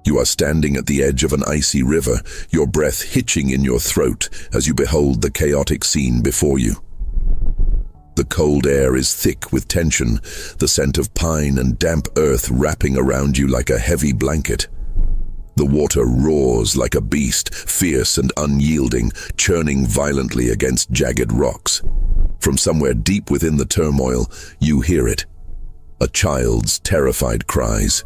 You are standing at the edge of an icy river, your breath hitching in your throat as you behold the chaotic scene before you. The cold air is thick with tension, the scent of pine and damp earth wrapping around you like a heavy blanket. The water roars like a beast, fierce and unyielding, churning violently against jagged rocks. From somewhere deep within the turmoil, you hear it. A child's terrified cries.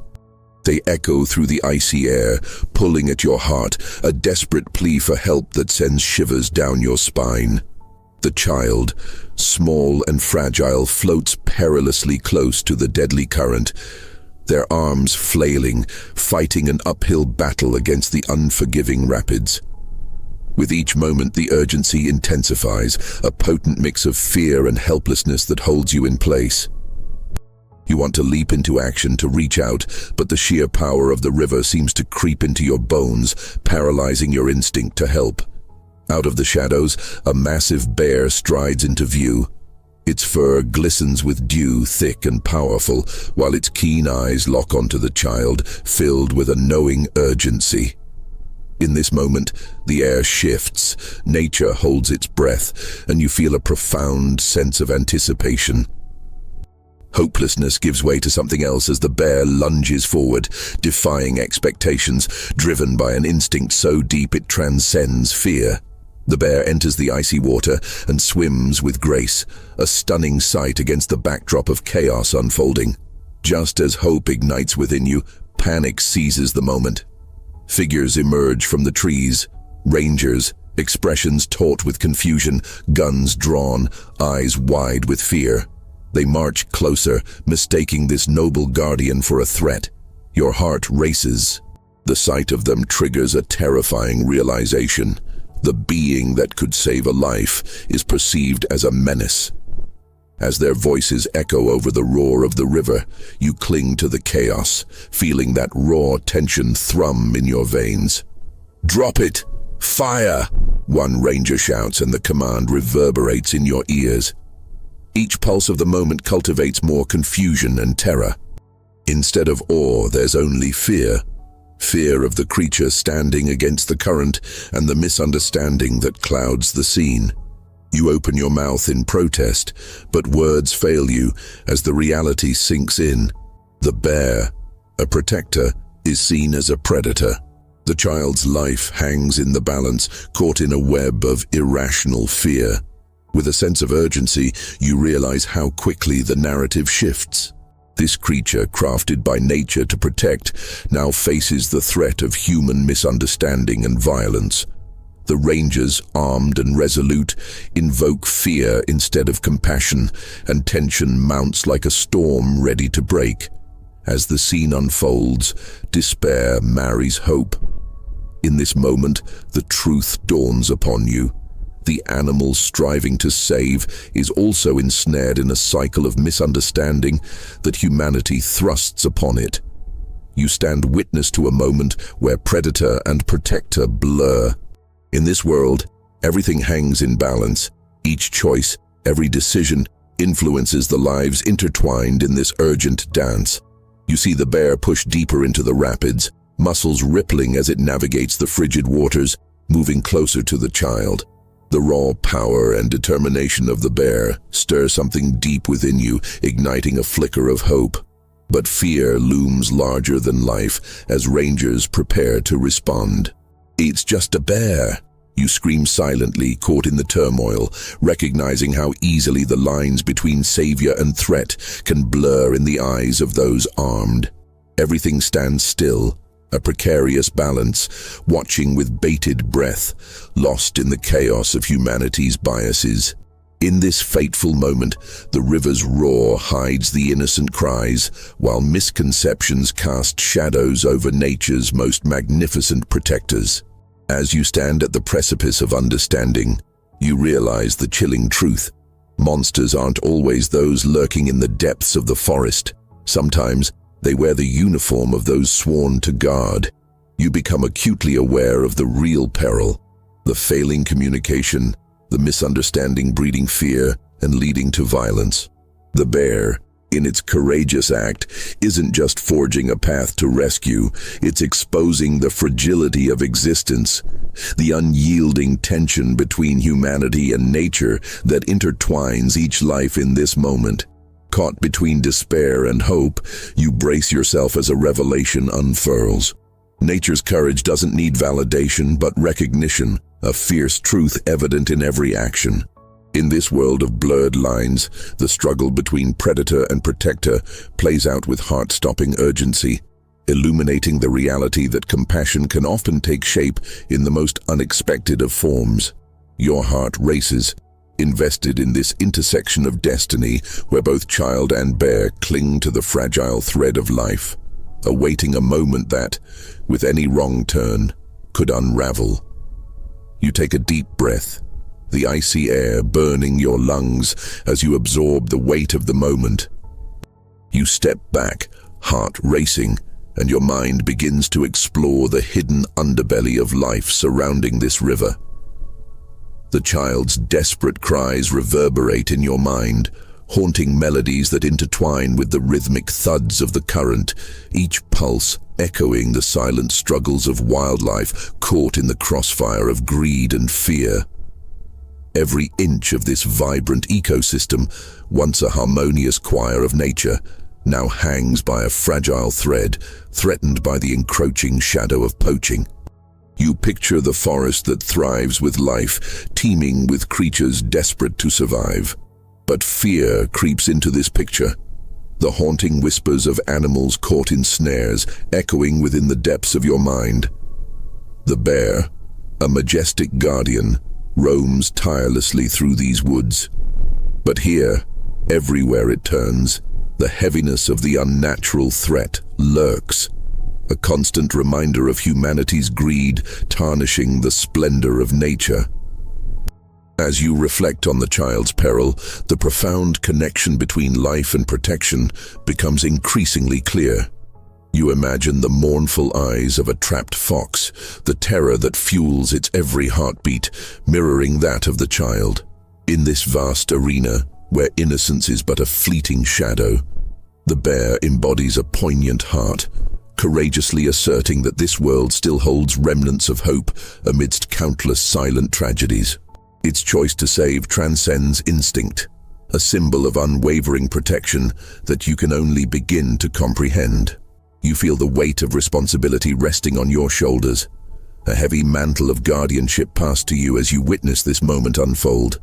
They echo through the icy air, pulling at your heart, a desperate plea for help that sends shivers down your spine. The child, small and fragile, floats perilously close to the deadly current, their arms flailing, fighting an uphill battle against the unforgiving rapids. With each moment, the urgency intensifies, a potent mix of fear and helplessness that holds you in place. You want to leap into action, to reach out, but the sheer power of the river seems to creep into your bones, paralyzing your instinct to help. Out of the shadows, a massive bear strides into view. Its fur glistens with dew, thick and powerful, while its keen eyes lock onto the child, filled with a knowing urgency. In this moment, the air shifts, nature holds its breath, and you feel a profound sense of anticipation. Hopelessness gives way to something else as the bear lunges forward, defying expectations, driven by an instinct so deep it transcends fear. The bear enters the icy water and swims with grace, a stunning sight against the backdrop of chaos unfolding. Just as hope ignites within you, panic seizes the moment. Figures emerge from the trees, rangers, expressions taut with confusion, guns drawn, eyes wide with fear. They march closer, mistaking this noble guardian for a threat. Your heart races. The sight of them triggers a terrifying realization. The being that could save a life is perceived as a menace. As their voices echo over the roar of the river, you cling to the chaos, feeling that raw tension thrum in your veins. "Drop it! Fire!" one ranger shouts, and the command reverberates in your ears. Each pulse of the moment cultivates more confusion and terror. Instead of awe, there's only fear. Fear of the creature standing against the current and the misunderstanding that clouds the scene. You open your mouth in protest, but words fail you as the reality sinks in. The bear, a protector, is seen as a predator. The child's life hangs in the balance, caught in a web of irrational fear. With a sense of urgency, you realize how quickly the narrative shifts. This creature, crafted by nature to protect, now faces the threat of human misunderstanding and violence. The rangers, armed and resolute, invoke fear instead of compassion, and tension mounts like a storm ready to break. As the scene unfolds, despair marries hope. In this moment, the truth dawns upon you. The animal striving to save is also ensnared in a cycle of misunderstanding that humanity thrusts upon it. You stand witness to a moment where predator and protector blur. In this world, everything hangs in balance. Each choice, every decision, influences the lives intertwined in this urgent dance. You see the bear push deeper into the rapids, muscles rippling as it navigates the frigid waters, moving closer to the child. The raw power and determination of the bear stir something deep within you, igniting a flicker of hope. But fear looms larger than life as rangers prepare to respond. "It's just a bear," you scream silently, caught in the turmoil, recognizing how easily the lines between savior and threat can blur in the eyes of those armed. Everything stands still, a precarious balance, watching with bated breath, lost in the chaos of humanity's biases. In this fateful moment, the river's roar hides the innocent cries, while misconceptions cast shadows over nature's most magnificent protectors. As you stand at the precipice of understanding, you realize the chilling truth. Monsters aren't always those lurking in the depths of the forest. Sometimes, they wear the uniform of those sworn to guard. You become acutely aware of the real peril, the failing communication, the misunderstanding breeding fear and leading to violence. The bear, in its courageous act, isn't just forging a path to rescue, it's exposing the fragility of existence, the unyielding tension between humanity and nature that intertwines each life in this moment. Caught between despair and hope, you brace yourself as a revelation unfurls. Nature's courage doesn't need validation but recognition, a fierce truth evident in every action. In this world of blurred lines, the struggle between predator and protector plays out with heart-stopping urgency, illuminating the reality that compassion can often take shape in the most unexpected of forms. Your heart races, invested in this intersection of destiny where both child and bear cling to the fragile thread of life, awaiting a moment that, with any wrong turn, could unravel. You take a deep breath, the icy air burning your lungs as you absorb the weight of the moment. You step back, heart racing, and your mind begins to explore the hidden underbelly of life surrounding this river. The child's desperate cries reverberate in your mind, haunting melodies that intertwine with the rhythmic thuds of the current, each pulse echoing the silent struggles of wildlife caught in the crossfire of greed and fear. Every inch of this vibrant ecosystem, once a harmonious choir of nature, now hangs by a fragile thread, threatened by the encroaching shadow of poaching. You picture the forest that thrives with life, teeming with creatures desperate to survive. But fear creeps into this picture, the haunting whispers of animals caught in snares echoing within the depths of your mind. The bear, a majestic guardian, roams tirelessly through these woods. But here, everywhere it turns, the heaviness of the unnatural threat lurks, a constant reminder of humanity's greed tarnishing the splendor of nature. As you reflect on the child's peril, the profound connection between life and protection becomes increasingly clear. You imagine the mournful eyes of a trapped fox, the terror that fuels its every heartbeat, mirroring that of the child. In this vast arena, where innocence is but a fleeting shadow, the bear embodies a poignant heart, courageously asserting that this world still holds remnants of hope amidst countless silent tragedies. Its choice to save transcends instinct, a symbol of unwavering protection that you can only begin to comprehend. You feel the weight of responsibility resting on your shoulders, a heavy mantle of guardianship passed to you as you witness this moment unfold.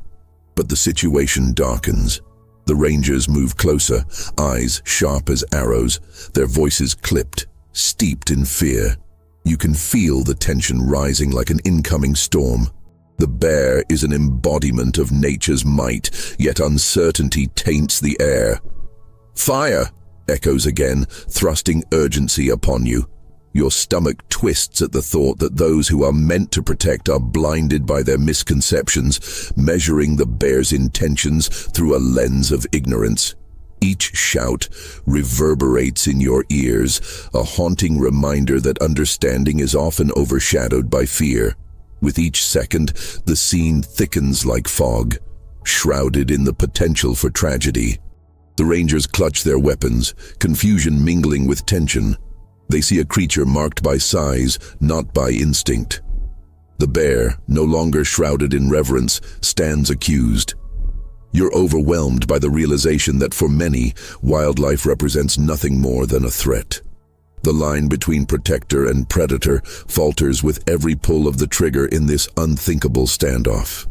But the situation darkens. The rangers move closer, eyes sharp as arrows, their voices clipped, steeped in fear. You can feel the tension rising like an incoming storm. The bear is an embodiment of nature's might, yet uncertainty taints the air. "Fire!" echoes again, thrusting urgency upon you. Your stomach twists at the thought that those who are meant to protect are blinded by their misconceptions, measuring the bear's intentions through a lens of ignorance. Each shout reverberates in your ears, a haunting reminder that understanding is often overshadowed by fear. With each second, the scene thickens like fog, shrouded in the potential for tragedy. The rangers clutch their weapons, confusion mingling with tension. They see a creature marked by size, not by instinct. The bear, no longer shrouded in reverence, stands accused. You're overwhelmed by the realization that for many, wildlife represents nothing more than a threat. The line between protector and predator falters with every pull of the trigger in this unthinkable standoff.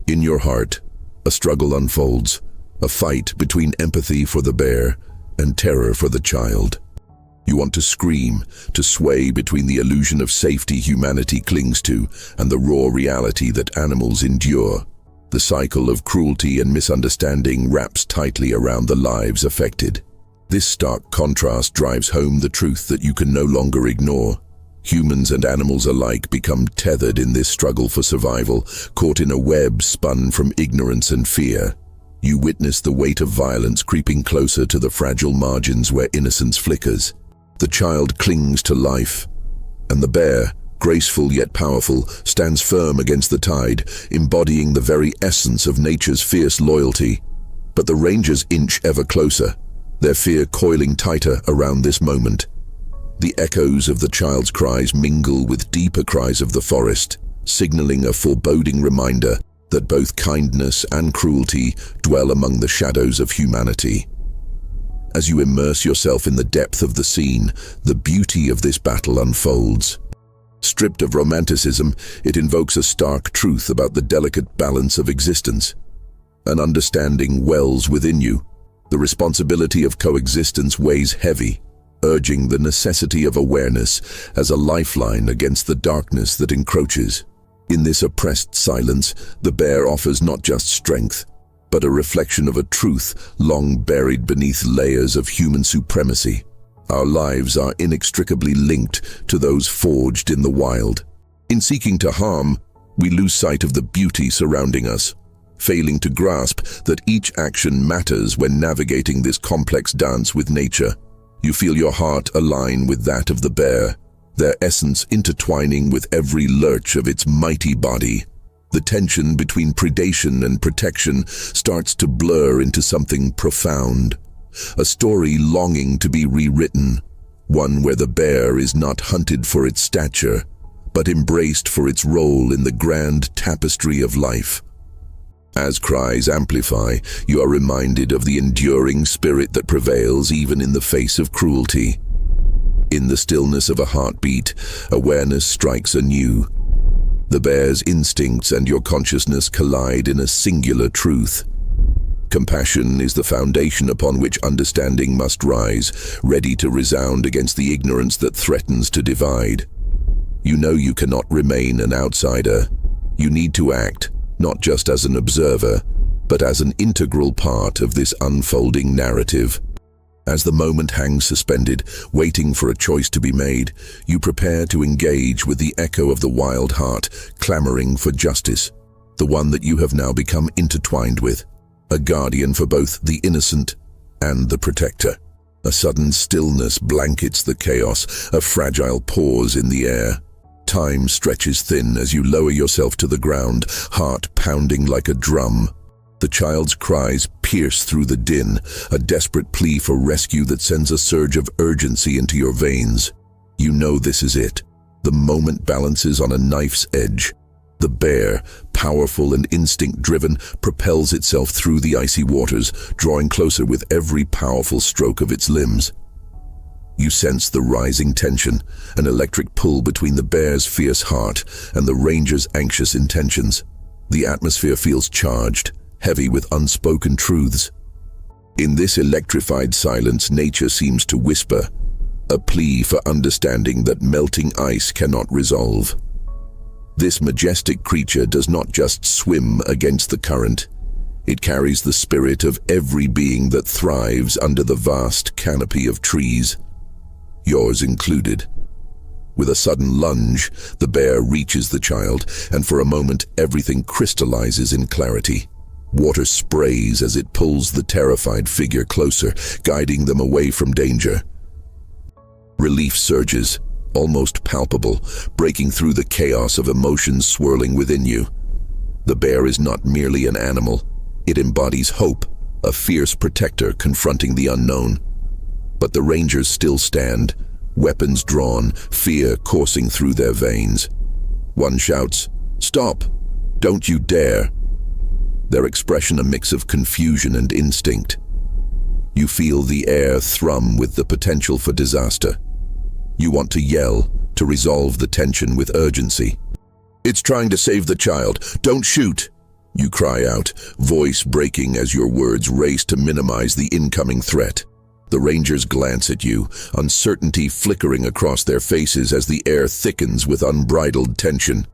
In your heart, a struggle unfolds, a fight between empathy for the bear and terror for the child. You want to scream, to sway between the illusion of safety humanity clings to and the raw reality that animals endure. The cycle of cruelty and misunderstanding wraps tightly around the lives affected. This stark contrast drives home the truth that you can no longer ignore. Humans and animals alike become tethered in this struggle for survival, caught in a web spun from ignorance and fear. You witness the weight of violence creeping closer to the fragile margins where innocence flickers. The child clings to life, and the bear, graceful yet powerful, stands firm against the tide, embodying the very essence of nature's fierce loyalty. But the rangers inch ever closer, their fear coiling tighter around this moment. The echoes of the child's cries mingle with deeper cries of the forest, signaling a foreboding reminder that both kindness and cruelty dwell among the shadows of humanity. As you immerse yourself in the depth of the scene, the beauty of this battle unfolds. Stripped of romanticism, it invokes a stark truth about the delicate balance of existence. An understanding wells within you. The responsibility of coexistence weighs heavy, urging the necessity of awareness as a lifeline against the darkness that encroaches. In this oppressed silence, the bear offers not just strength, but a reflection of a truth long buried beneath layers of human supremacy. Our lives are inextricably linked to those forged in the wild. In seeking to harm, we lose sight of the beauty surrounding us, failing to grasp that each action matters when navigating this complex dance with nature. You feel your heart align with that of the bear, their essence intertwining with every lurch of its mighty body. The tension between predation and protection starts to blur into something profound, a story longing to be rewritten, one where the bear is not hunted for its stature, but embraced for its role in the grand tapestry of life. As cries amplify, you are reminded of the enduring spirit that prevails even in the face of cruelty. In the stillness of a heartbeat, awareness strikes anew. The bear's instincts and your consciousness collide in a singular truth. Compassion is the foundation upon which understanding must rise, ready to resound against the ignorance that threatens to divide. You know you cannot remain an outsider. You need to act, not just as an observer, but as an integral part of this unfolding narrative. As the moment hangs suspended, waiting for a choice to be made, you prepare to engage with the echo of the wild heart, clamoring for justice, the one that you have now become intertwined with, a guardian for both the innocent and the protector. A sudden stillness blankets the chaos, a fragile pause in the air. Time stretches thin as you lower yourself to the ground, heart pounding like a drum. The child's cries pierce through the din, a desperate plea for rescue that sends a surge of urgency into your veins. You know this is it. The moment balances on a knife's edge. The bear, powerful and instinct-driven, propels itself through the icy waters, drawing closer with every powerful stroke of its limbs. You sense the rising tension, an electric pull between the bear's fierce heart and the ranger's anxious intentions. The atmosphere feels charged, heavy with unspoken truths. In this electrified silence, nature seems to whisper, a plea for understanding that melting ice cannot resolve. This majestic creature does not just swim against the current. It carries the spirit of every being that thrives under the vast canopy of trees, yours included. With a sudden lunge, the bear reaches the child, and for a moment everything crystallizes in clarity. Water sprays as it pulls the terrified figure closer, guiding them away from danger. Relief surges, almost palpable, breaking through the chaos of emotions swirling within you. The bear is not merely an animal. It embodies hope, a fierce protector confronting the unknown. But the rangers still stand, weapons drawn, fear coursing through their veins. One shouts, "Stop! Don't you dare!" Their expression a mix of confusion and instinct. You feel the air thrum with the potential for disaster. You want to yell, to resolve the tension with urgency. "It's trying to save the child. Don't shoot!" You cry out, voice breaking as your words race to minimize the incoming threat. The rangers glance at you, uncertainty flickering across their faces as the air thickens with unbridled tension.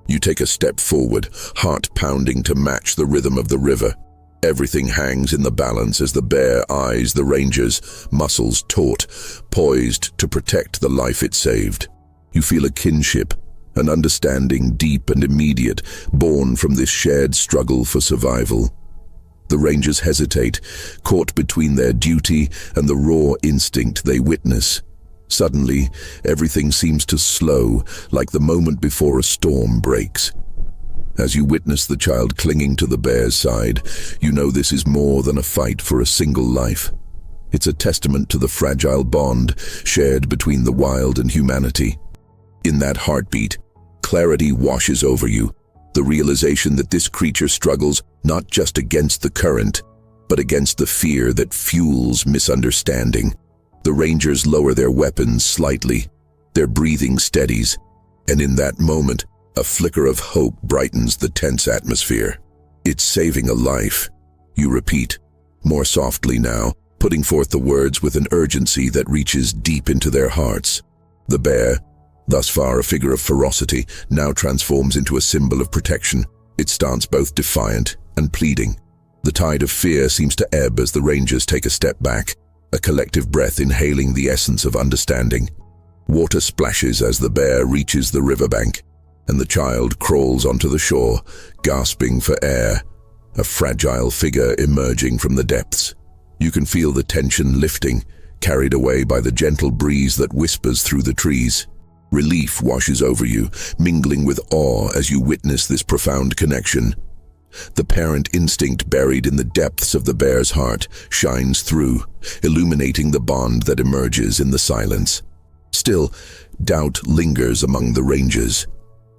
You take a step forward, heart pounding to match the rhythm of the river. Everything hangs in the balance as the bear eyes the rangers, muscles taut, poised to protect the life it saved. You feel a kinship, an understanding deep and immediate, born from this shared struggle for survival. The rangers hesitate, caught between their duty and the raw instinct they witness. Suddenly, everything seems to slow, like the moment before a storm breaks. As you witness the child clinging to the bear's side, you know this is more than a fight for a single life. It's a testament to the fragile bond shared between the wild and humanity. In that heartbeat, clarity washes over you, the realization that this creature struggles not just against the current, but against the fear that fuels misunderstanding. The Rangers lower their weapons slightly, their breathing steadies, and in that moment, a flicker of hope brightens the tense atmosphere. "It's saving a life," you repeat, more softly now, putting forth the words with an urgency that reaches deep into their hearts. The bear, thus far a figure of ferocity, now transforms into a symbol of protection, its stance both defiant and pleading. The tide of fear seems to ebb as the Rangers take a step back, a collective breath inhaling the essence of understanding. Water splashes as the bear reaches the riverbank, and the child crawls onto the shore, gasping for air, a fragile figure emerging from the depths. You can feel the tension lifting, carried away by the gentle breeze that whispers through the trees. Relief washes over you, mingling with awe as you witness this profound connection. The parent instinct buried in the depths of the bear's heart shines through, illuminating the bond that emerges in the silence. Still, doubt lingers among the Rangers.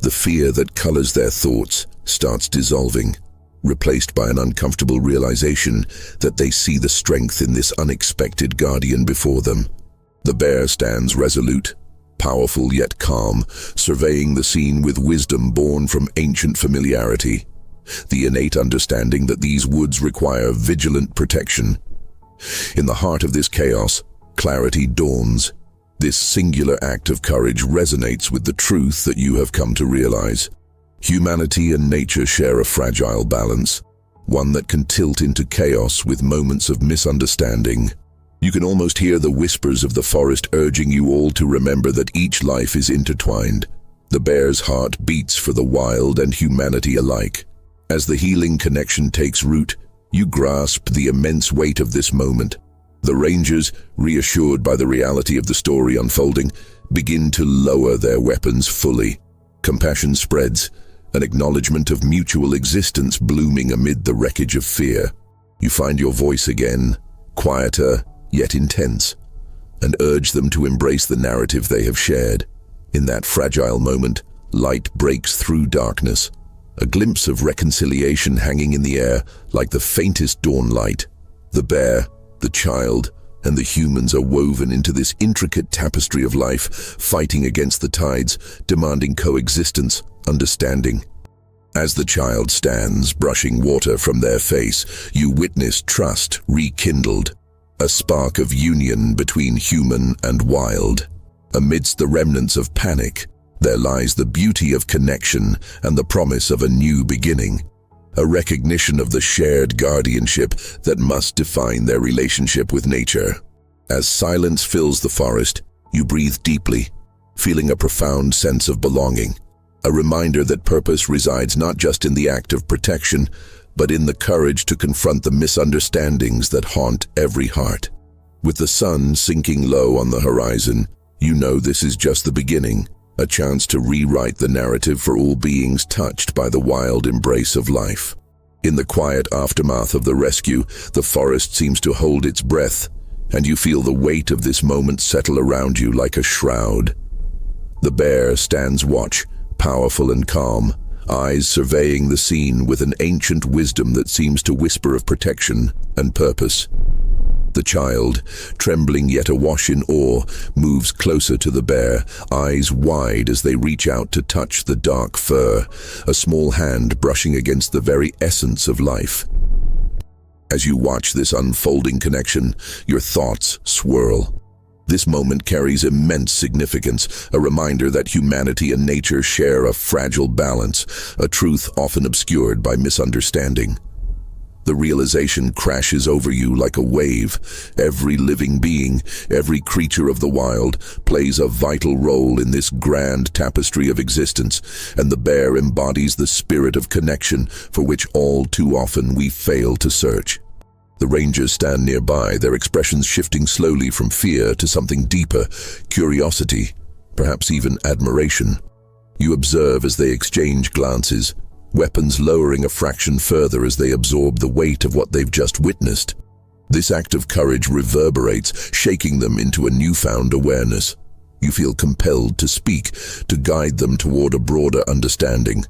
The fear that colors their thoughts starts dissolving, replaced by an uncomfortable realization that they see the strength in this unexpected guardian before them. The bear stands resolute, powerful yet calm, surveying the scene with wisdom born from ancient familiarity, the innate understanding that these woods require vigilant protection. In the heart of this chaos, clarity dawns. This singular act of courage resonates with the truth that you have come to realize. Humanity and nature share a fragile balance, one that can tilt into chaos with moments of misunderstanding. You can almost hear the whispers of the forest urging you all to remember that each life is intertwined. The bear's heart beats for the wild and humanity alike. As the healing connection takes root, you grasp the immense weight of this moment. The Rangers, reassured by the reality of the story unfolding, begin to lower their weapons fully. Compassion spreads, an acknowledgement of mutual existence blooming amid the wreckage of fear. You find your voice again, quieter yet intense, and urge them to embrace the narrative they have shared. In that fragile moment, light breaks through darkness, a glimpse of reconciliation hanging in the air like the faintest dawn light. The bear, the child, and the humans are woven into this intricate tapestry of life, fighting against the tides, demanding coexistence, understanding. As the child stands, brushing water from their face, you witness trust rekindled, a spark of union between human and wild. Amidst the remnants of panic, there lies the beauty of connection and the promise of a new beginning, a recognition of the shared guardianship that must define their relationship with nature. As silence fills the forest, you breathe deeply, feeling a profound sense of belonging, a reminder that purpose resides not just in the act of protection, but in the courage to confront the misunderstandings that haunt every heart. With the sun sinking low on the horizon, you know this is just the beginning, a chance to rewrite the narrative for all beings touched by the wild embrace of life. In the quiet aftermath of the rescue, the forest seems to hold its breath, and you feel the weight of this moment settle around you like a shroud. The bear stands watch, powerful and calm, eyes surveying the scene with an ancient wisdom that seems to whisper of protection and purpose. The child, trembling yet awash in awe, moves closer to the bear, eyes wide as they reach out to touch the dark fur, a small hand brushing against the very essence of life. As you watch this unfolding connection, your thoughts swirl. This moment carries immense significance, a reminder that humanity and nature share a fragile balance, a truth often obscured by misunderstanding. The realization crashes over you like a wave. Every living being, every creature of the wild, plays a vital role in this grand tapestry of existence, and the bear embodies the spirit of connection for which all too often we fail to search. The Rangers stand nearby, their expressions shifting slowly from fear to something deeper, curiosity, perhaps even admiration. You observe as they exchange glances, weapons lowering a fraction further as they absorb the weight of what they've just witnessed. This act of courage reverberates, shaking them into a newfound awareness. You feel compelled to speak, to guide them toward a broader understanding.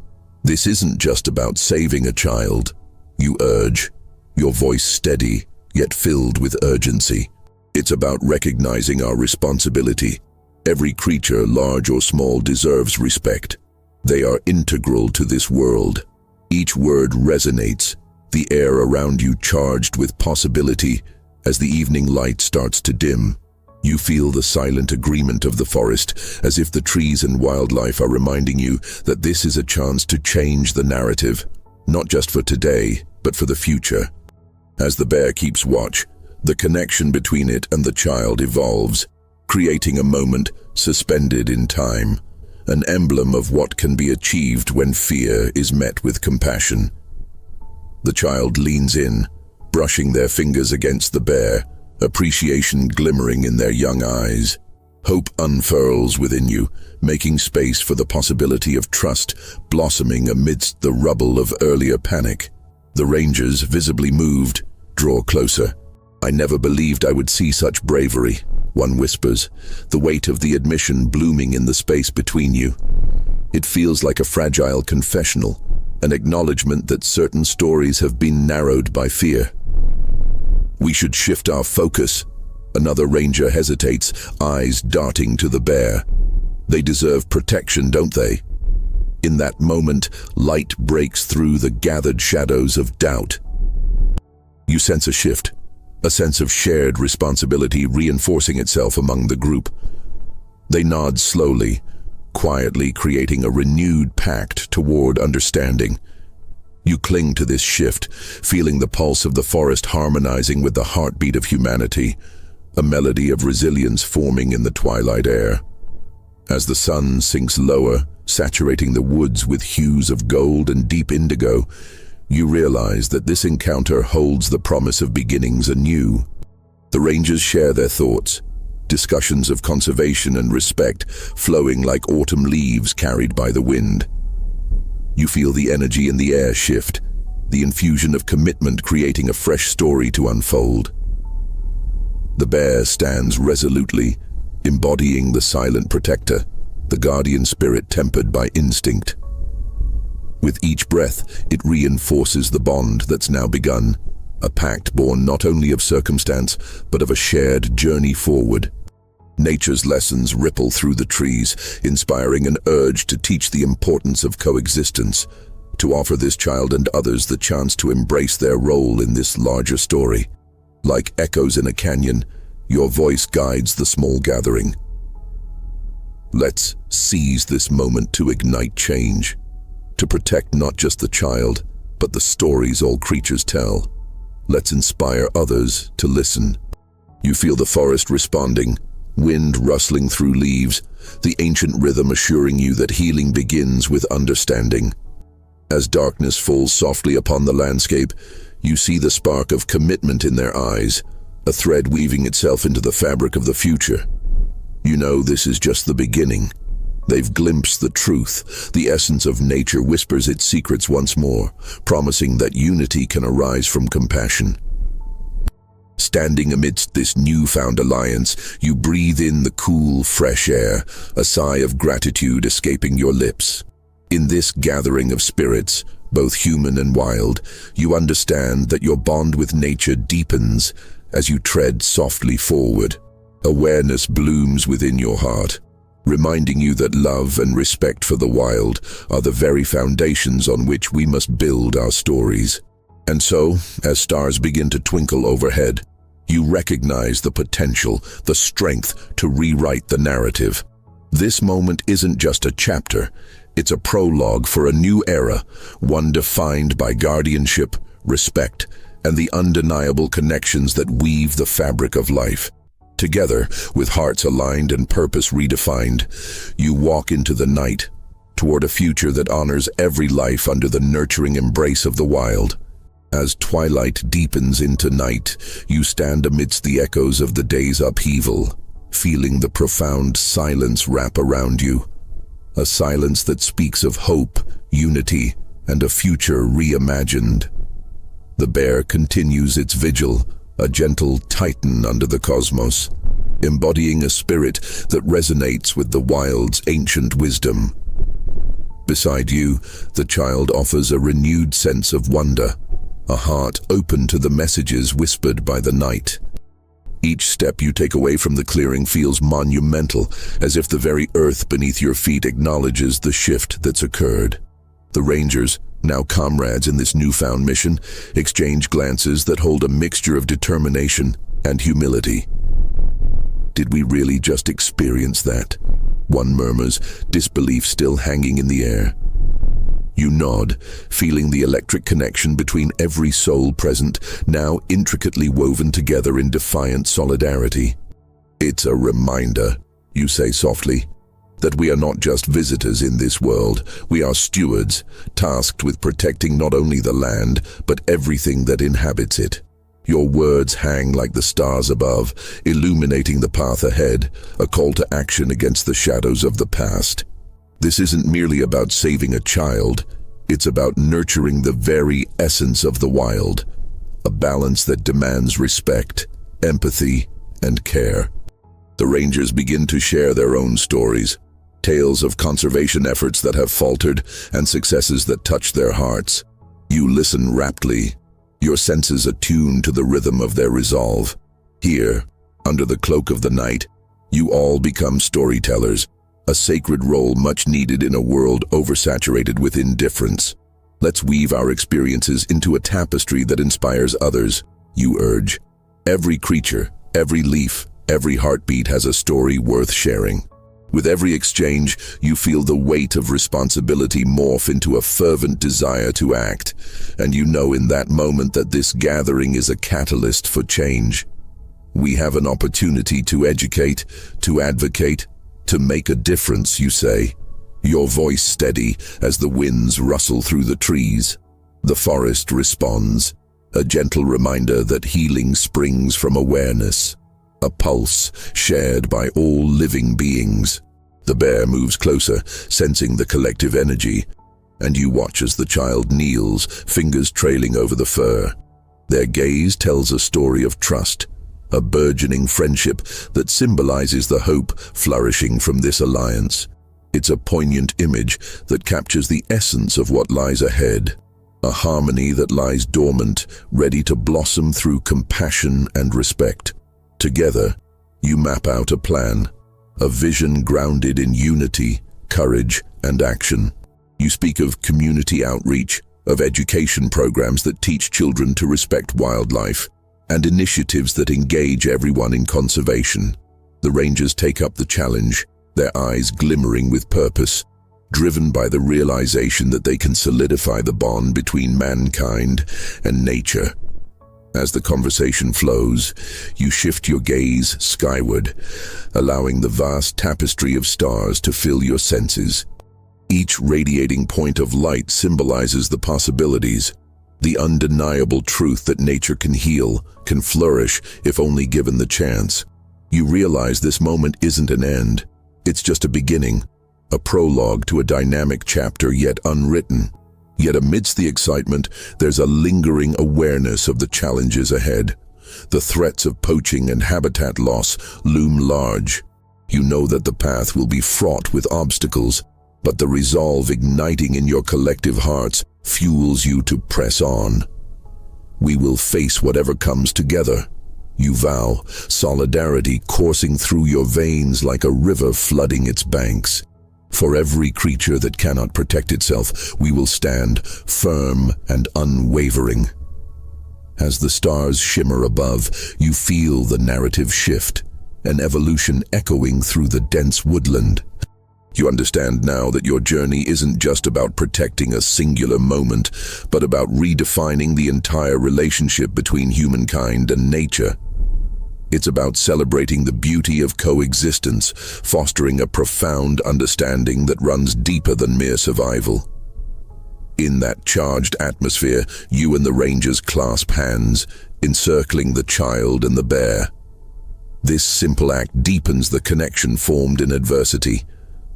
This isn't just about saving a child, you urge, your voice steady, yet filled with urgency. It's about recognizing our responsibility. Every creature, large or small, deserves respect. They are integral to this world. Each word resonates, the air around you charged with possibility. As the evening light starts to dim, you feel the silent agreement of the forest, as if the trees and wildlife are reminding you that this is a chance to change the narrative, not just for today, but for the future. As the bear keeps watch, the connection between it and the child evolves, creating a moment suspended in time, an emblem of what can be achieved when fear is met with compassion. The child leans in, brushing their fingers against the bear, appreciation glimmering in their young eyes. Hope unfurls within you, making space for the possibility of trust blossoming amidst the rubble of earlier panic. The rangers, visibly moved, draw closer. "I never believed I would see such bravery," one whispers, the weight of the admission blooming in the space between you. It feels like a fragile confessional, an acknowledgement that certain stories have been narrowed by fear. "We should shift our focus." Another ranger hesitates, eyes darting to the bear. "They deserve protection, don't they?" In that moment, light breaks through the gathered shadows of doubt. You sense a shift, a sense of shared responsibility reinforcing itself among the group. They nod slowly, quietly creating a renewed pact toward understanding. You cling to this shift, feeling the pulse of the forest harmonizing with the heartbeat of humanity, a melody of resilience forming in the twilight air. As the sun sinks lower, saturating the woods with hues of gold and deep indigo, you realize that this encounter holds the promise of beginnings anew. The rangers share their thoughts, discussions of conservation and respect flowing like autumn leaves carried by the wind. You feel the energy in the air shift, the infusion of commitment creating a fresh story to unfold. The bear stands resolutely, embodying the silent protector, the guardian spirit tempered by instinct. With each breath, it reinforces the bond that's now begun, a pact born not only of circumstance, but of a shared journey forward. Nature's lessons ripple through the trees, inspiring an urge to teach the importance of coexistence, to offer this child and others the chance to embrace their role in this larger story. Like echoes in a canyon, your voice guides the small gathering. Let's seize this moment to ignite change, to protect not just the child, but the stories all creatures tell. Let's inspire others to listen. You feel the forest responding, wind rustling through leaves, the ancient rhythm assuring you that healing begins with understanding. As darkness falls softly upon the landscape, you see the spark of commitment in their eyes, a thread weaving itself into the fabric of the future. You know this is just the beginning. They've glimpsed the truth. The essence of nature whispers its secrets once more, promising that unity can arise from compassion. Standing amidst this newfound alliance, you breathe in the cool, fresh air, a sigh of gratitude escaping your lips. In this gathering of spirits, both human and wild, you understand that your bond with nature deepens as you tread softly forward. Awareness blooms within your heart, reminding you that love and respect for the wild are the very foundations on which we must build our stories. And so, as stars begin to twinkle overhead, you recognize the potential, the strength to rewrite the narrative. This moment isn't just a chapter, it's a prologue for a new era, one defined by guardianship, respect, and the undeniable connections that weave the fabric of life. Together, with hearts aligned and purpose redefined, you walk into the night, toward a future that honors every life under the nurturing embrace of the wild. As twilight deepens into night, you stand amidst the echoes of the day's upheaval, feeling the profound silence wrap around you. A silence that speaks of hope, unity, and a future reimagined. The bear continues its vigil, a gentle titan under the cosmos, embodying a spirit that resonates with the wild's ancient wisdom. Beside you, the child offers a renewed sense of wonder, a heart open to the messages whispered by the night. Each step you take away from the clearing feels monumental, as if the very earth beneath your feet acknowledges the shift that's occurred. The Rangers, now comrades in this newfound mission, exchange glances that hold a mixture of determination and humility. Did we really just experience that? One murmurs, disbelief still hanging in the air. You nod, feeling the electric connection between every soul present, now intricately woven together in defiant solidarity. It's a reminder, you say softly, that we are not just visitors in this world. We are stewards, tasked with protecting not only the land, but everything that inhabits it. Your words hang like the stars above, illuminating the path ahead, a call to action against the shadows of the past. This isn't merely about saving a child, it's about nurturing the very essence of the wild, a balance that demands respect, empathy, and care. The Rangers begin to share their own stories, tales of conservation efforts that have faltered and successes that touch their hearts. You listen raptly, your senses attuned to the rhythm of their resolve. Here, under the cloak of the night, you all become storytellers, a sacred role much needed in a world oversaturated with indifference. Let's weave our experiences into a tapestry that inspires others, you urge. Every creature, every leaf, every heartbeat has a story worth sharing. With every exchange, you feel the weight of responsibility morph into a fervent desire to act, and you know in that moment that this gathering is a catalyst for change. We have an opportunity to educate, to advocate, to make a difference, you say, your voice steady as the winds rustle through the trees. The forest responds, a gentle reminder that healing springs from awareness, a pulse shared by all living beings. The bear moves closer, sensing the collective energy, and you watch as the child kneels, fingers trailing over the fur. Their gaze tells a story of trust, a burgeoning friendship that symbolizes the hope flourishing from this alliance. It's a poignant image that captures the essence of what lies ahead, a harmony that lies dormant, ready to blossom through compassion and respect. Together, you map out a plan, a vision grounded in unity, courage, and action. You speak of community outreach, of education programs that teach children to respect wildlife, and initiatives that engage everyone in conservation. The Rangers take up the challenge, their eyes glimmering with purpose, driven by the realization that they can solidify the bond between mankind and nature. As the conversation flows, you shift your gaze skyward, allowing the vast tapestry of stars to fill your senses. Each radiating point of light symbolizes the possibilities, the undeniable truth that nature can heal, can flourish, if only given the chance. You realize this moment isn't an end. It's just a beginning, a prologue to a dynamic chapter yet unwritten. Yet amidst the excitement, there's a lingering awareness of the challenges ahead. The threats of poaching and habitat loss loom large. You know that the path will be fraught with obstacles, but the resolve igniting in your collective hearts fuels you to press on. We will face whatever comes together, you vow, solidarity coursing through your veins like a river flooding its banks. For every creature that cannot protect itself, we will stand firm and unwavering. As the stars shimmer above, you feel the narrative shift, an evolution echoing through the dense woodland. You understand now that your journey isn't just about protecting a singular moment, but about redefining the entire relationship between humankind and nature. It's about celebrating the beauty of coexistence, fostering a profound understanding that runs deeper than mere survival. In that charged atmosphere, you and the Rangers clasp hands, encircling the child and the bear. This simple act deepens the connection formed in adversity,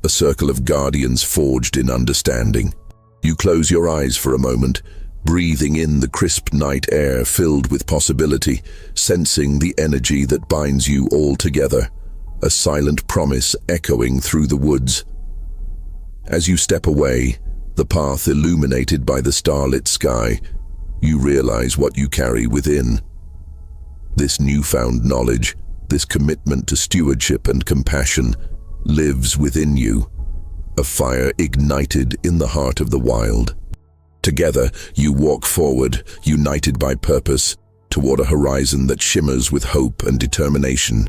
a circle of guardians forged in understanding. You close your eyes for a moment, breathing in the crisp night air filled with possibility, sensing the energy that binds you all together, a silent promise echoing through the woods. As you step away, the path illuminated by the starlit sky, you realize what you carry within. This newfound knowledge, this commitment to stewardship and compassion, lives within you, a fire ignited in the heart of the wild. Together, you walk forward, united by purpose, toward a horizon that shimmers with hope and determination.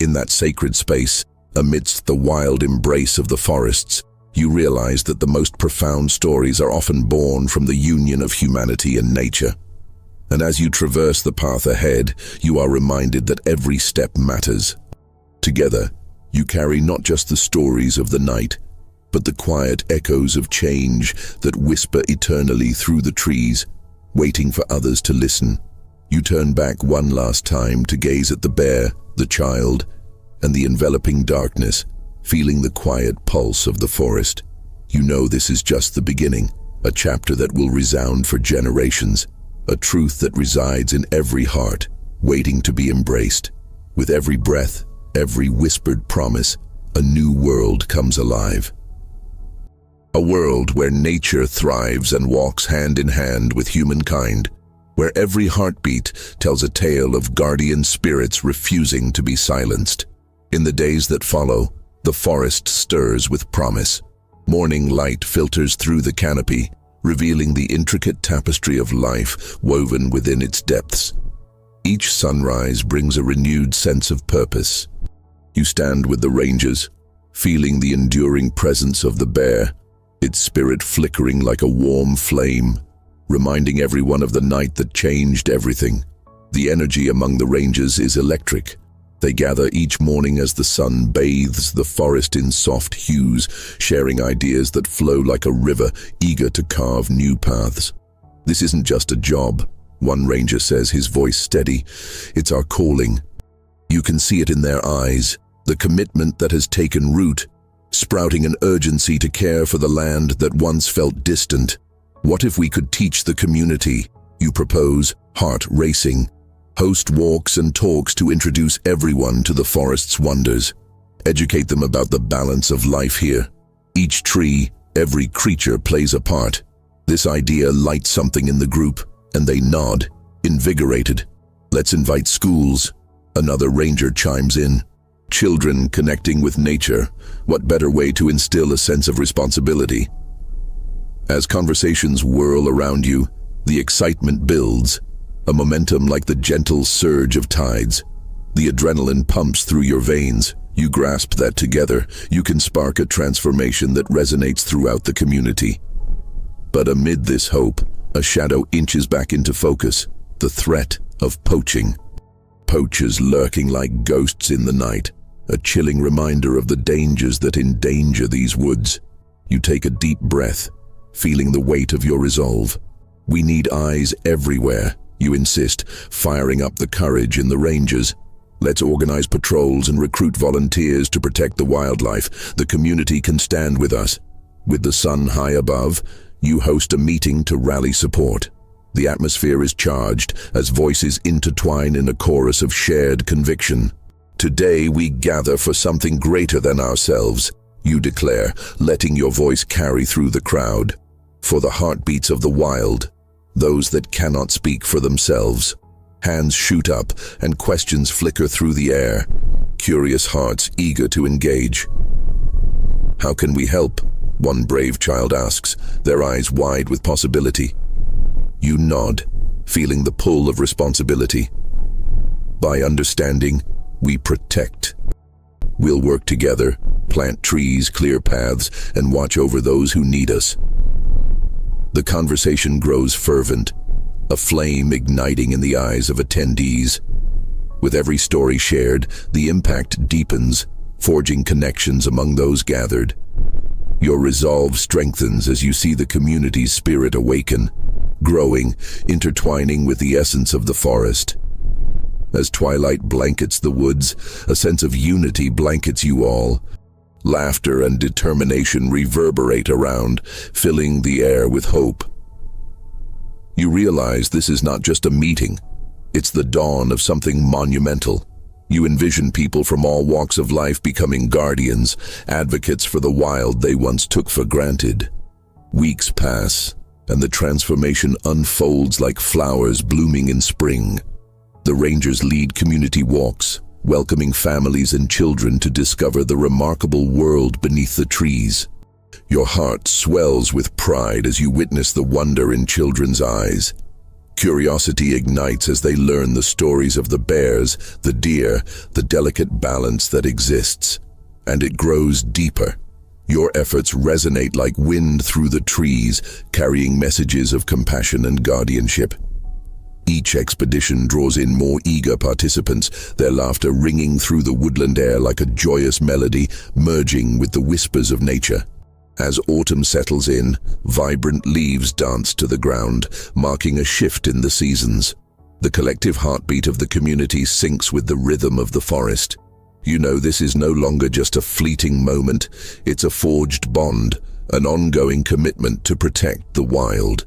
In that sacred space, amidst the wild embrace of the forests, you realize that the most profound stories are often born from the union of humanity and nature. And as you traverse the path ahead, you are reminded that every step matters. Together, you carry not just the stories of the night, but the quiet echoes of change that whisper eternally through the trees, waiting for others to listen. You turn back one last time to gaze at the bear, the child, and the enveloping darkness, feeling the quiet pulse of the forest. You know this is just the beginning, a chapter that will resound for generations, a truth that resides in every heart, waiting to be embraced. With every breath, every whispered promise, a new world comes alive. A world where nature thrives and walks hand in hand with humankind, where every heartbeat tells a tale of guardian spirits refusing to be silenced. In the days that follow, the forest stirs with promise. Morning light filters through the canopy, revealing the intricate tapestry of life woven within its depths. Each sunrise brings a renewed sense of purpose. You stand with the rangers, feeling the enduring presence of the bear, its spirit flickering like a warm flame, reminding everyone of the night that changed everything. The energy among the rangers is electric. They gather each morning as the sun bathes the forest in soft hues, sharing ideas that flow like a river, eager to carve new paths. This isn't just a job, one ranger says, his voice steady. It's our calling. You can see it in their eyes, the commitment that has taken root, sprouting an urgency to care for the land that once felt distant. What if we could teach the community, you propose, heart racing, host walks and talks to introduce everyone to the forest's wonders, educate them about the balance of life here. Each tree, every creature plays a part. This idea lights something in the group, and they nod, invigorated. Let's invite schools. Another ranger chimes in. Children connecting with nature, what better way to instill a sense of responsibility? As conversations whirl around you, the excitement builds, a momentum like the gentle surge of tides. The adrenaline pumps through your veins. You grasp that together, you can spark a transformation that resonates throughout the community. But amid this hope, a shadow inches back into focus, the threat of poaching. Poachers lurking like ghosts in the night, a chilling reminder of the dangers that endanger these woods. You take a deep breath, feeling the weight of your resolve. We need eyes everywhere, you insist, firing up the courage in the rangers. Let's organize patrols and recruit volunteers to protect the wildlife. The community can stand with us. With the sun high above, you host a meeting to rally support. The atmosphere is charged as voices intertwine in a chorus of shared conviction. Today we gather for something greater than ourselves, you declare, letting your voice carry through the crowd. For the heartbeats of the wild, those that cannot speak for themselves. Hands shoot up and questions flicker through the air, curious hearts eager to engage. How can we help? One brave child asks, their eyes wide with possibility. You nod, feeling the pull of responsibility. By understanding, we protect. We'll work together, plant trees, clear paths, and watch over those who need us. The conversation grows fervent, a flame igniting in the eyes of attendees. With every story shared, the impact deepens, forging connections among those gathered. Your resolve strengthens as you see the community's spirit awaken, growing, intertwining with the essence of the forest. As twilight blankets the woods, a sense of unity blankets you all. Laughter and determination reverberate around, filling the air with hope. You realize this is not just a meeting. It's the dawn of something monumental. You envision people from all walks of life becoming guardians, advocates for the wild they once took for granted. Weeks pass, and the transformation unfolds like flowers blooming in spring. The rangers lead community walks, welcoming families and children to discover the remarkable world beneath the trees. Your heart swells with pride as you witness the wonder in children's eyes. Curiosity ignites as they learn the stories of the bears, the deer, the delicate balance that exists. And it grows deeper. Your efforts resonate like wind through the trees, carrying messages of compassion and guardianship. Each expedition draws in more eager participants, their laughter ringing through the woodland air like a joyous melody, merging with the whispers of nature. As autumn settles in, vibrant leaves dance to the ground, marking a shift in the seasons. The collective heartbeat of the community syncs with the rhythm of the forest. You know this is no longer just a fleeting moment, it's a forged bond, an ongoing commitment to protect the wild.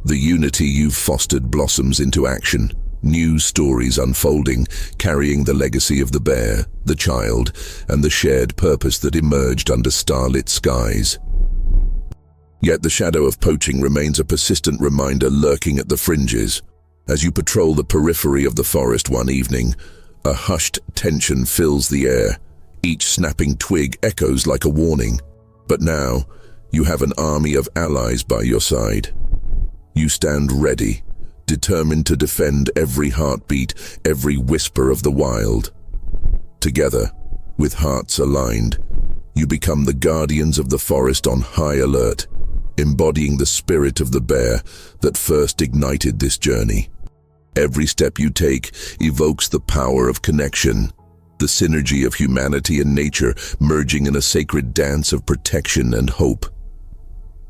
The unity you've fostered blossoms into action, new stories unfolding, carrying the legacy of the bear, the child, and the shared purpose that emerged under starlit skies. Yet the shadow of poaching remains a persistent reminder lurking at the fringes. As you patrol the periphery of the forest one evening, a hushed tension fills the air. Each snapping twig echoes like a warning. But now, you have an army of allies by your side. You stand ready, determined to defend every heartbeat, every whisper of the wild. Together, with hearts aligned, you become the guardians of the forest on high alert, embodying the spirit of the bear that first ignited this journey. Every step you take evokes the power of connection, the synergy of humanity and nature merging in a sacred dance of protection and hope.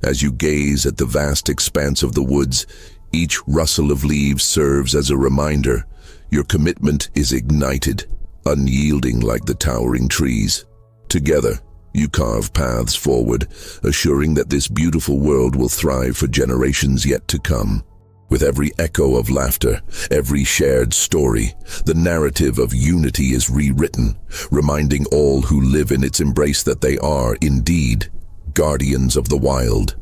As you gaze at the vast expanse of the woods, each rustle of leaves serves as a reminder. Your commitment is ignited, unyielding like the towering trees. Together, you carve paths forward, assuring that this beautiful world will thrive for generations yet to come. With every echo of laughter, every shared story, the narrative of unity is rewritten, reminding all who live in its embrace that they are, indeed, guardians of the wild.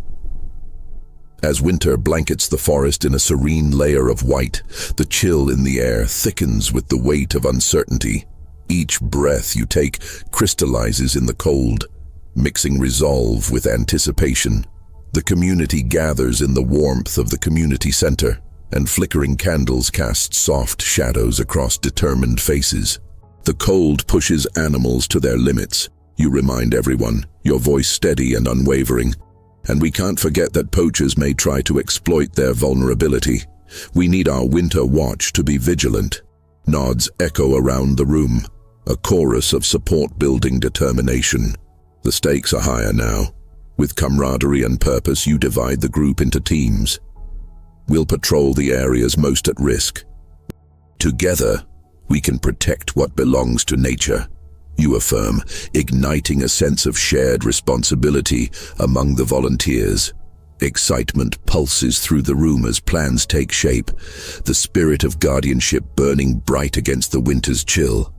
As winter blankets the forest in a serene layer of white, the chill in the air thickens with the weight of uncertainty. Each breath you take crystallizes in the cold, mixing resolve with anticipation. The community gathers in the warmth of the community center, and flickering candles cast soft shadows across determined faces. The cold pushes animals to their limits. You remind everyone, your voice steady and unwavering. And we can't forget that poachers may try to exploit their vulnerability. We need our winter watch to be vigilant. Nods echo around the room, a chorus of support-building determination. The stakes are higher now. With camaraderie and purpose, you divide the group into teams. We'll patrol the areas most at risk. Together, we can protect what belongs to nature, you affirm, igniting a sense of shared responsibility among the volunteers. Excitement pulses through the room as plans take shape, the spirit of guardianship burning bright against the winter's chill.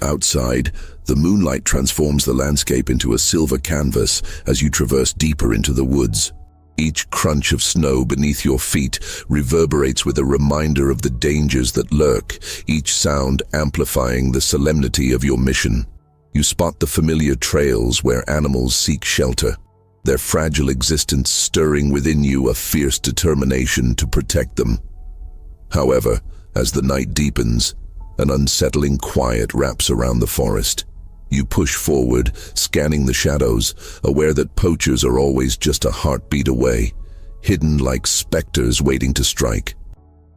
Outside, the moonlight transforms the landscape into a silver canvas as you traverse deeper into the woods. Each crunch of snow beneath your feet reverberates with a reminder of the dangers that lurk, each sound amplifying the solemnity of your mission. You spot the familiar trails where animals seek shelter, their fragile existence stirring within you a fierce determination to protect them. However, as the night deepens, an unsettling quiet wraps around the forest. You push forward, scanning the shadows, aware that poachers are always just a heartbeat away, hidden like specters waiting to strike.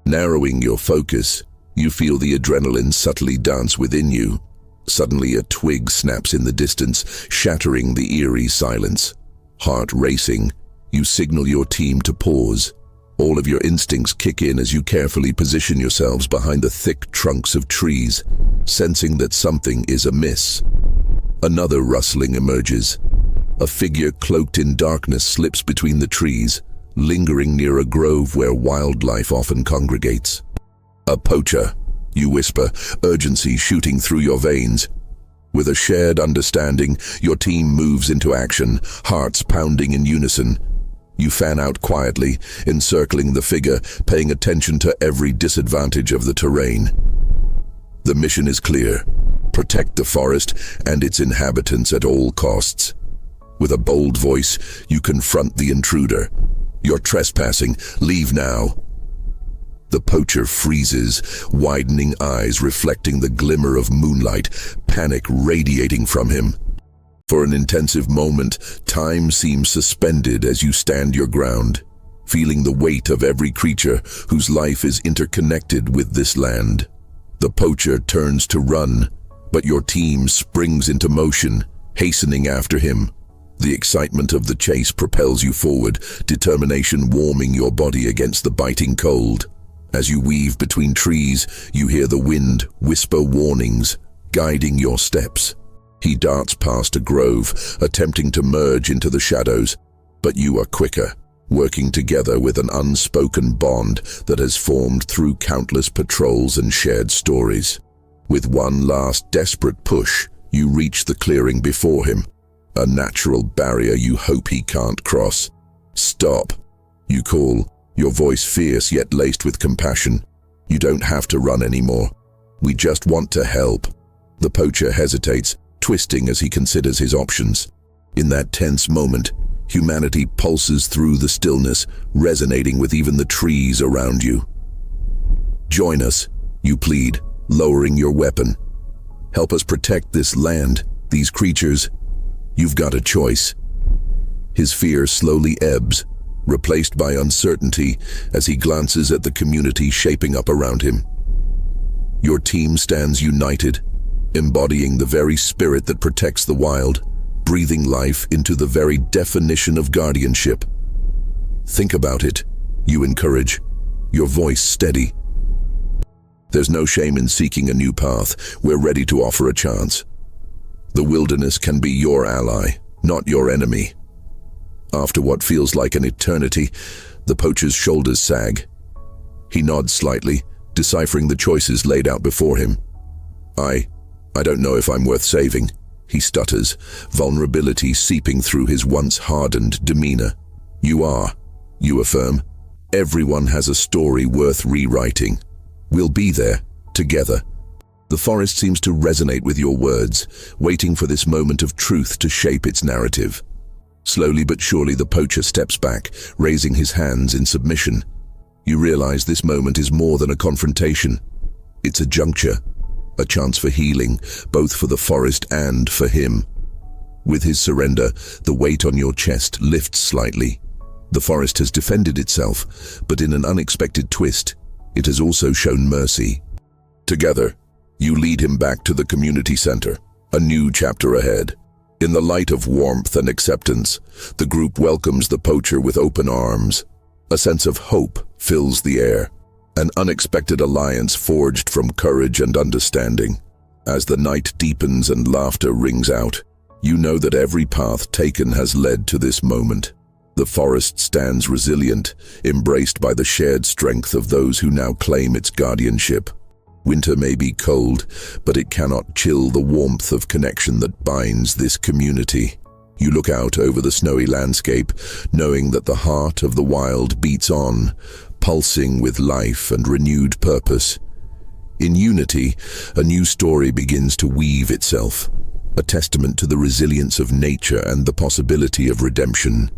Narrowing your focus, you feel the adrenaline subtly dance within you. Suddenly a twig snaps in the distance, shattering the eerie silence. Heart racing, you signal your team to pause. All of your instincts kick in as you carefully position yourselves behind the thick trunks of trees, sensing that something is amiss. Another rustling emerges. A figure cloaked in darkness slips between the trees, lingering near a grove where wildlife often congregates. "A poacher," you whisper, urgency shooting through your veins. With a shared understanding, your team moves into action, hearts pounding in unison. You fan out quietly, encircling the figure, paying attention to every disadvantage of the terrain. The mission is clear: protect the forest and its inhabitants at all costs. With a bold voice, you confront the intruder. "You're trespassing. Leave now." The poacher freezes, widening eyes reflecting the glimmer of moonlight, panic radiating from him. For an intensive moment, time seems suspended as you stand your ground, feeling the weight of every creature whose life is interconnected with this land. The poacher turns to run, but your team springs into motion, hastening after him. The excitement of the chase propels you forward, determination warming your body against the biting cold. As you weave between trees, you hear the wind whisper warnings, guiding your steps. He darts past a grove, attempting to merge into the shadows, but you are quicker, working together with an unspoken bond that has formed through countless patrols and shared stories. With one last desperate push, you reach the clearing before him, a natural barrier you hope he can't cross. "Stop," you call, your voice fierce yet laced with compassion. "You don't have to run anymore. We just want to help." The poacher hesitates, twisting as he considers his options. In that tense moment, humanity pulses through the stillness, resonating with even the trees around you. "Join us," you plead, lowering your weapon. "Help us protect this land, these creatures. You've got a choice." His fear slowly ebbs, replaced by uncertainty as he glances at the community shaping up around him. Your team stands united, embodying the very spirit that protects the wild, breathing life into the very definition of guardianship. "Think about it," you encourage, your voice steady. "There's no shame in seeking a new path. We're ready to offer a chance. The wilderness can be your ally, not your enemy." After what feels like an eternity, the poacher's shoulders sag. He nods slightly, deciphering the choices laid out before him. I don't know if I'm worth saving," he stutters, vulnerability seeping through his once hardened demeanor. "You are," you affirm. "Everyone has a story worth rewriting. We'll be there, together." The forest seems to resonate with your words, waiting for this moment of truth to shape its narrative. Slowly but surely the poacher steps back, raising his hands in submission. You realize this moment is more than a confrontation. It's a juncture, a chance for healing, both for the forest and for him. With his surrender, the weight on your chest lifts slightly. The forest has defended itself, but in an unexpected twist, it has also shown mercy. Together, you lead him back to the community center, a new chapter ahead. In the light of warmth and acceptance, the group welcomes the poacher with open arms. A sense of hope fills the air, an unexpected alliance forged from courage and understanding. As the night deepens and laughter rings out, you know that every path taken has led to this moment. The forest stands resilient, embraced by the shared strength of those who now claim its guardianship. Winter may be cold, but it cannot chill the warmth of connection that binds this community. You look out over the snowy landscape, knowing that the heart of the wild beats on, pulsing with life and renewed purpose. In unity, a new story begins to weave itself, a testament to the resilience of nature and the possibility of redemption.